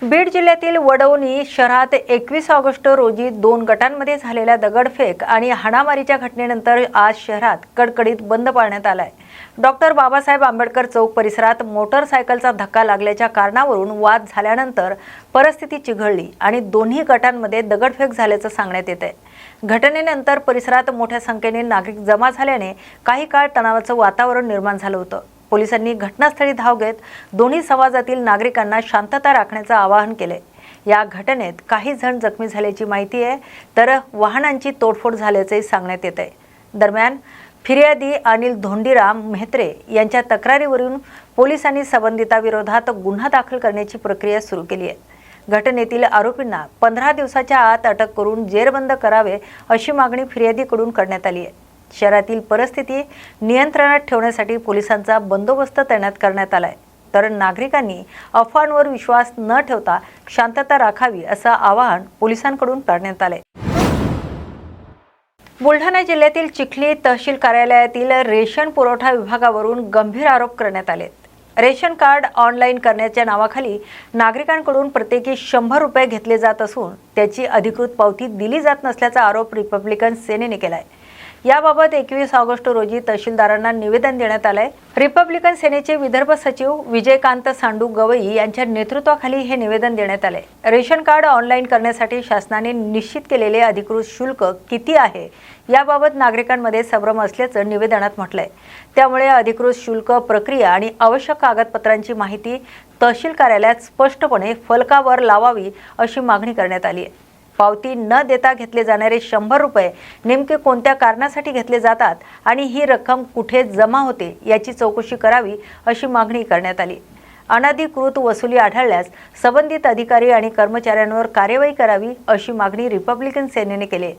बीड जिल्ह्यातील वडवणी शहरात 21 ऑगस्ट रोजी 2 गटांमध्ये झालेल्या दगडफेक आणि हाणामारीच्या घटनेनंतर आज शहरात कडकडीत बंद पाळण्यात आलाय। डॉक्टर बाबासाहेब आंबेडकर चौक परिसरात मोटरसायकलचा धक्का लागल्याच्या कारणावरून वाद झाल्यानंतर परिस्थिती चिघळली आणि दोन्ही गटांमध्ये दगडफेक झाल्याचं सांगण्यात येत आहे। घटनेनंतर परिसरात मोठ्या संख्येने नागरिक जमा झाल्याने काही काळ तणावाचं वातावरण निर्माण झालं होतं। पोलिसांनी घटनास्थळी धाव घेत दोन्ही समाजातील नागरिकांना शांतता राखण्याचं आवाहन केले। या घटनेत काही जण जखमी झाल्याची माहिती आहे, तर वाहनांची तोडफोड झाल्याचे सांगण्यात येत आहे। दरम्यान फिर्यादी अनिल धोंडीराम मेहत्रे यांच्या तक्रारीवरून पोलिसांनी संबंधिताविरोधात गुन्हा दाखल करण्याची प्रक्रिया सुरू केली आहे। घटनेतील आरोपींना 15 दिवसाच्या आत अटक करून जेरबंद करावे अशी मागणी फिर्यादीकडून करण्यात आली आहे। शहरातील परिस्थिती नियंत्रणात ठेवण्यासाठी पोलिसांचा बंदोबस्त तैनात करण्यात आलाय, तर नागरिकांनी अफवांवर विश्वास न ठेवता शांतता राखावी असं आवाहन पोलिसांकडून करण्यात आलंय। बुलढाणा जिल्ह्यातील चिखली तहसील कार्यालयातील रेशन पुरवठा विभागावरून गंभीर आरोप करण्यात आले। रेशन कार्ड ऑनलाईन करण्याच्या नावाखाली नागरिकांकडून प्रत्येकी 100 रुपये घेतले जात असून त्याची अधिकृत पावती दिली जात नसल्याचा आरोप रिपब्लिकन सेनेने केलाय। याबाबत 21 ऑगस्ट रोजी तहसीलदारांना निवेदन देण्यात आलंय। रिपब्लिकन सेनेचे विदर्भ सचिव विजयकांत सांडू गवई यांच्या नेतृत्वाखाली हे निवेदन देण्यात आले। रेशन कार्ड ऑनलाईन करण्यासाठी शासनाने निश्चित केलेले अधिकृत शुल्क किती आहे याबाबत नागरिकांमध्ये संभ्रम असल्याचं निवेदनात म्हटलंय। त्यामुळे अधिकृत शुल्क प्रक्रिया आणि आवश्यक कागदपत्रांची माहिती तहसील कार्यालयात स्पष्टपणे फलकावर लावावी अशी मागणी करण्यात आली आहे। पावती न देता घेतले जाणारे 100 रुपये नेमके कोणत्या कारणासाठी घेतले जातात आणि ही रक्कम कुठे जमा होते याची चौकशी करावी अशी मागणी करण्यात आली। अनधिकृत वसुली आढळल्यास संबंधित अधिकारी आणि कर्मचाऱ्यांवर कार्यवाही करावी अशी मागणी रिपब्लिकन सेनेने केली।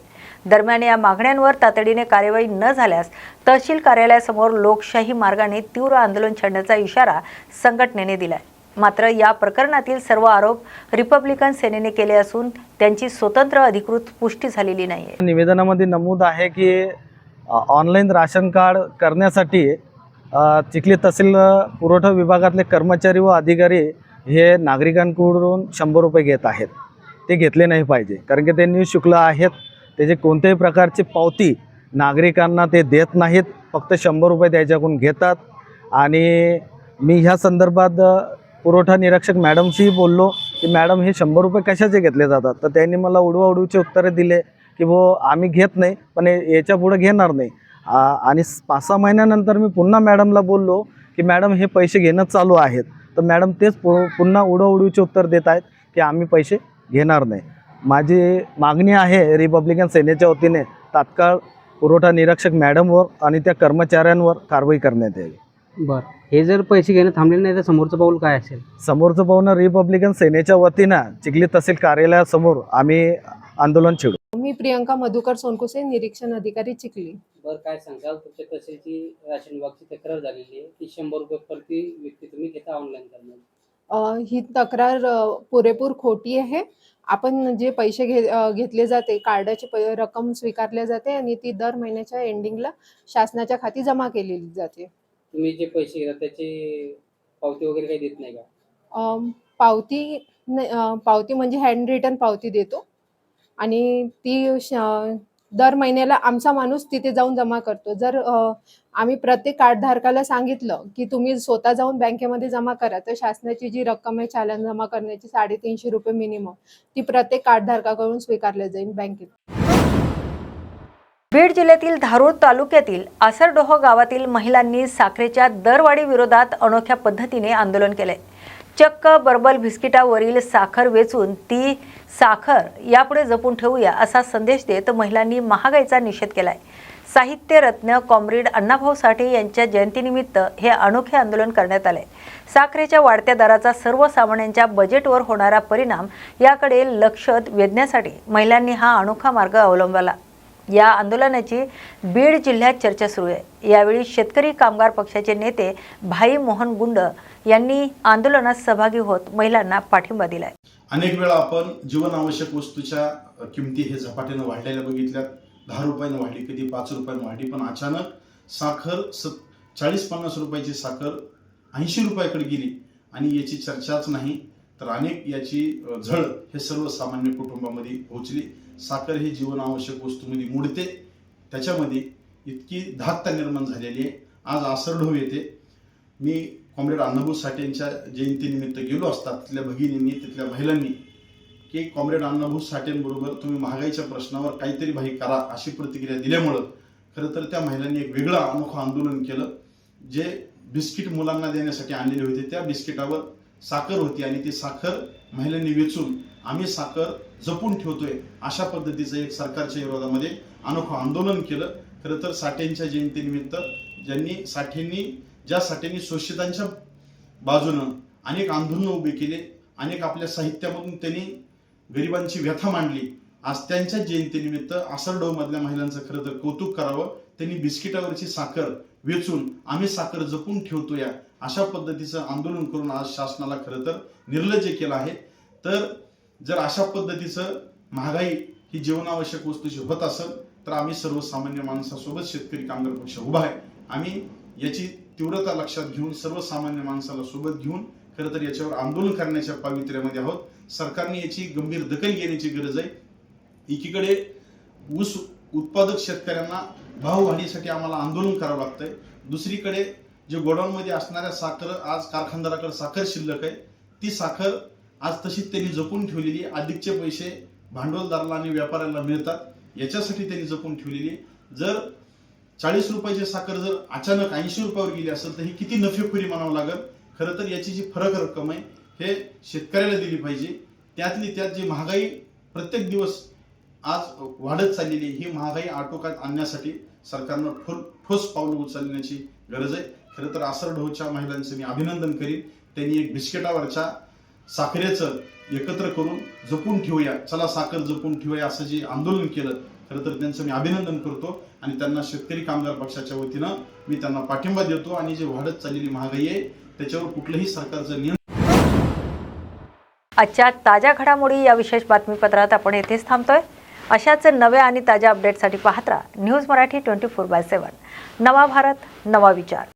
दरम्यान या मागण्यांवर तातडीने कार्यवाही न झाल्यास तहसील कार्यालयासमोर लोकशाही मार्गाने तीव्र आंदोलन छेडण्याचा इशारा संघटनेने दिलाय। मात्र या प्रकरणातील सर्व आरोप रिपब्लिकन सेनेने केले असून त्यांची स्वतंत्र अधिकृत पुष्टी झालेली नाहीये। निवेदनामध्ये नमूद आहे की ऑनलाईन राशन कार्ड करण्यासाठी चिखली तहसील पुरवठा विभागातले कर्मचारी व अधिकारी हे नागरिकांकडून 100 रुपये घेत आहेत। ते घेतले नाही पाहिजे, कारण की ते निःशुल्क आहेत। त्याचे कोणत्याही प्रकारची पावती नागरिकांना ते देत नाहीत, फक्त 100 रुपये त्याच्याकडून घेतात। आणि मी ह्या संदर्भात पुरवठा निरीक्षक मॅडमशी बोललो की मॅडम हे 100 रुपये कशाचे घेतले जातात, तर त्यांनी मला उडवाउडवीचे उत्तरे दिले की आम्ही घेत नाही, पण याच्या पुढे घेणार नाही। आणि 5-6 महिन्यानंतर मी पुन्हा मॅडमला बोललो की मॅडम हे पैसे घेणं चालू आहेत, तर मॅडम तेच पुन्हा उडवाउडवीचे उत्तर देत आहेत की आम्ही पैसे घेणार नाही। माझी मागणी आहे रिपब्लिकन सेनेच्या वतीने तात्काळ पुरवठा निरीक्षक मॅडमवर आणि त्या कर्मचाऱ्यांवर कारवाई करण्यात यावी। बरं, हे जर पैसे घेणं थांबले नाही तर समोरचं पाऊल काय असेल? समोरचं पाऊल रिपब्लिकन सेनेच्या वतीनं चिखली तहसील कार्यालयासमोर आम्ही आंदोलन छेडू। मी प्रियंका मधुकर सोनकुसे, निरीक्षण अधिकारी चिखली। बरं, काय सांगाल? तुमच्या तहसीलची राशन विभागाची तक्रार झालेली आहे की 100 रुपये प्रति व्यक्ती तुम्ही घेता ऑनलाईन करण्यात। ही तक्रार पुरेपूर खोटी आहे। आपण जे पैसे घेतले जाते, कार्डाची रक्कम स्वीकारल्या जाते आणि ती दर महिन्याच्या एंडिंगला शासनाच्या खाती जमा केलेली जाते। तुम्ही जे पैसे घेता त्याची पावती वगैरे काही देत नाही का? पावती म्हणजे हँड रिटन पावती देतो आणि ती दर महिन्याला आमचा माणूस तिथे जाऊन जमा करतो। जर आम्ही प्रत्येक कार्डधारकाला सांगितलं की तुम्ही स्वतः जाऊन बँकेमध्ये जमा करा, तर शासनाची जी रक्कम आहे चालान जमा करण्याची 350 रुपये मिनिमम, ती प्रत्येक कार्डधारकाकडून स्वीकारल्या जाईल बँकेत। बीड जिल्ह्यातील धारूर तालुक्यातील आसरडोह गावातील महिलांनी साखरेच्या दरवाढी विरोधात अनोख्या पद्धतीने आंदोलन केले। चक्क बर्बल बिस्किटावरील साखर वेचून ती साखर यापुढे जपून ठेवूया असा संदेश देत महिलांनी महागाईचा निषेध केलाय। साहित्य रत्न कॉम्रेड अण्णाभाऊ साठे यांच्या जयंतीनिमित्त हे अनोखे आंदोलन करण्यात आले। साखरेच्या वाढत्या दराचा सर्वसामान्यांच्या बजेटवर होणारा परिणाम याकडे लक्ष वेधण्यासाठी महिलांनी हा अनोखा मार्ग अवलंबला। या आंदोलनाची बीड जिल्ह्यात चर्चा सुरू आहे। यावेळी शेतकरी कामगार पक्षाचे नेते भाई मोहन गुंड यांनी आंदोलनात सहभागी होत महिलांना पाठिंबा दिलाय। अनेक वेळा आपण जीवनावश्यक वस्तूच्या किमती हे झपाट्याने वाढलेल्या बघितल्यात। 10 रुपयाने वाढली, कधी 5 रुपयाने वाढली, पण अचानक साखर 40-50 रुपयाची साखर 80 रुपयाकडे गेली आणि याची चर्चाच नाही। तर अनेक याची झळ हे सर्वसामान्य कुटुंबामध्ये पोहोचली. साखर ही जीवनावश्यक वस्तूमध्ये मोडते, त्याच्यामध्ये इतकी धाकता निर्माण झालेली आहे. आज आसरढोव येते मी कॉम्रेड अण्णाभाऊ साठेंच्या जयंतीनिमित्त गेलो असता तिथल्या भगिनींनी, तिथल्या महिलांनी की कॉम्रेड अण्णाभाऊ साठेंबरोबर तुम्ही महागाईच्या प्रश्नावर काहीतरी भाई करा अशी प्रतिक्रिया दिल्यामुळं खरं तर त्या महिलांनी एक वेगळं अनोखं आंदोलन केलं. जे बिस्किट मुलांना देण्यासाठी आणलेले होते त्या बिस्किटावर साखर होती आणि ती साखर महिलांनी वेचून आम्ही साखर जपून ठेवतोय अशा पद्धतीचं एक सरकारच्या विरोधामध्ये अनोखं आंदोलन केलं. खरं तर साठेंच्या जयंतीनिमित्त ज्या साठेंनी शोषितांच्या बाजूनं अनेक आंदोलनं उभे केले, अनेक आपल्या साहित्यामधून त्यांनी गरिबांची व्यथा मांडली. आज त्यांच्या जयंतीनिमित्त आसरडोह मधल्या महिलांचं खरं तर कौतुक करावं. त्यांनी बिस्किटावरची साखर वेचून आम्ही साखर जपून ठेवतोय अशा पद्धतीचं आंदोलन करून आज शासनाला खरं तर निर्लज्ज केलं आहे. तर जर अशा पद्धतीचं महागाई ही जीवनावश्यक वस्तूची होत असेल तर आम्ही सर्वसामान्य माणसासोबत शेतकरी कामगार पक्ष उभा आहे. आम्ही याची तीव्रता लक्षात घेऊन सर्वसामान्य माणसाला सोबत घेऊन खरं तर याच्यावर आंदोलन करण्याच्या पावित्र्यामध्ये आहोत. सरकारने याची गंभीर दखल घेण्याची गरज आहे. एकीकडे ऊस उत्पादक शेतकऱ्यांना भाव वाढीसाठी आम्हाला आंदोलन करावं लागतंय, दुसरीकडे जे गोडाऊनमध्ये असणाऱ्या साखर आज कारखानदाराकडे साखर शिल्लक आहे, ती साखर आज तशीच त्यांनी जपून ठेवलेली. अधिकचे पैसे भांडवलदाराला आणि व्यापाऱ्याला मिळतात याच्यासाठी त्यांनी जपून ठेवलेली. जर 40 रुपयाची साखर जर अचानक 80 रुपयावर गेली असेल तर ही किती नफेखोरी म्हणावं लागेल. खरं तर याची जी फरक रक्कम आहे हे शेतकऱ्याला दिली पाहिजे. त्यातली त्यात जी महागाई प्रत्येक दिवस आज वाढत चाललेली ही महागाई आटोक्यात आणण्यासाठी सरकारनं ठोस पावलं उचलण्याची गरज आहे. खरं तर आसरढोहच्या महिलांचं मी अभिनंदन करीन. त्यांनी एक बिस्किटावरच्या साखरेचं एकत्र करून जपून ठेवूया, चला साखर जपून ठेवूया असं जे आंदोलन केलं, खरं तर त्यांचं मी अभिनंदन करतो आणि त्यांना शेतकरी कामगार पक्षाच्या वतीनं मी त्यांना पाठिंबा देतो. आणि जे वाढत चाललेली महागाई आहे त्याच्यावर कुठलंही सरकारचं नियंत्रण. आजच्या ताज्या घडामोडी या विशेष बातमीपत्रात आपण येथेच थांबतोय. अशाच नव्या आणि ताज्या अपडेटसाठी पाहत राहा न्यूज मराठी 24/7. नवा भारत, नवा विचार.